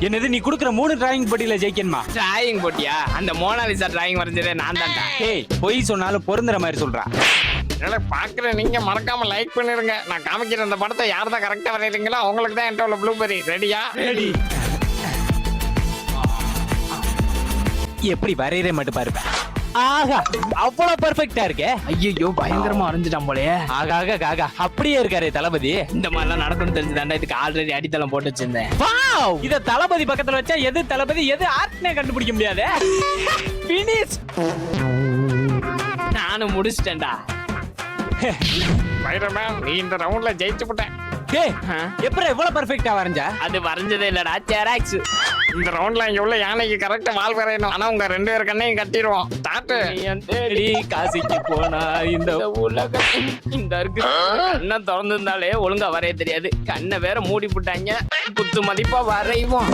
என்னது நீ குடுக்குற 3 டிராயிங் போட்டியில ஜெயிக்கணுமா? டிராயிங் போட்டியா? அந்த மோனாலிசா டிராயிங் வரைஞ்சதே நான் தான்டா. ஏய் பொய் சொன்னாலும் பொருந்துற மாதிரி சொல்றா. பாக்குற நீங்க மறக்காம லைக் பண்ணிருங்க. நான் காமிக்கிற அந்த படத்தை யார் தான் கரெக்டா வரையறீங்களோ அவங்களுக்கு தான் என்கிட்ட உள்ள ப்ளூபெரி. ரெடியா? ரெடி. எப்படி வரையறே மட்டும் பாருப்ப. ஆஹா அவ்வளவு பெர்ஃபெக்ட்டா இருக்கே. ஐயோ பயங்கரமா வரைஞ்சிட்டான் போலயே. ஆகா அப்படியே இருக்காரே தளபதி. இந்த மாதிரிலாம் நடக்கணும் தெரிஞ்சுதாண்டா இதுக்கு ஆல்ரெடி அடித்தளம் போட்டு வச்சிருந்தேன். வாவ் இத தளபதி பக்கத்துல வச்சா எது தளபதி எது ஆர்ட்னே கண்டுபிடிக்க முடியாது. ஃபினிஷ். நானும் முடிச்சிட்டேன்டா. ஸ்பைடர்மேன் நீ இந்த ரவுண்ட்ல ஜெயிச்சு போட்டேன். டேய் எப்படி இவ்வளவு பெர்ஃபெக்ட்டா வரைஞ்சா? அது வரைஞ்சதே இல்லடா, ஜெராக்ஸ். இந்த ரவுண்ட்ல இங்க உள்ள யானைக்கு கரெக்டா வால் வரையணும். ஆனா உங்க 2 பேர் கண்ணையும் கட்டிடுவோம். ஸ்டார்ட். தேடி காசிக்கு போனா இந்த உலகம் இந்த இருக்கு. கண்ணை திறந்திருந்தாலே ஒழுங்கா வரைய தெரியாது. கண்ணை வேற மூடி போட்டாங்க. குத்து மதிப்பா வரைவோம்.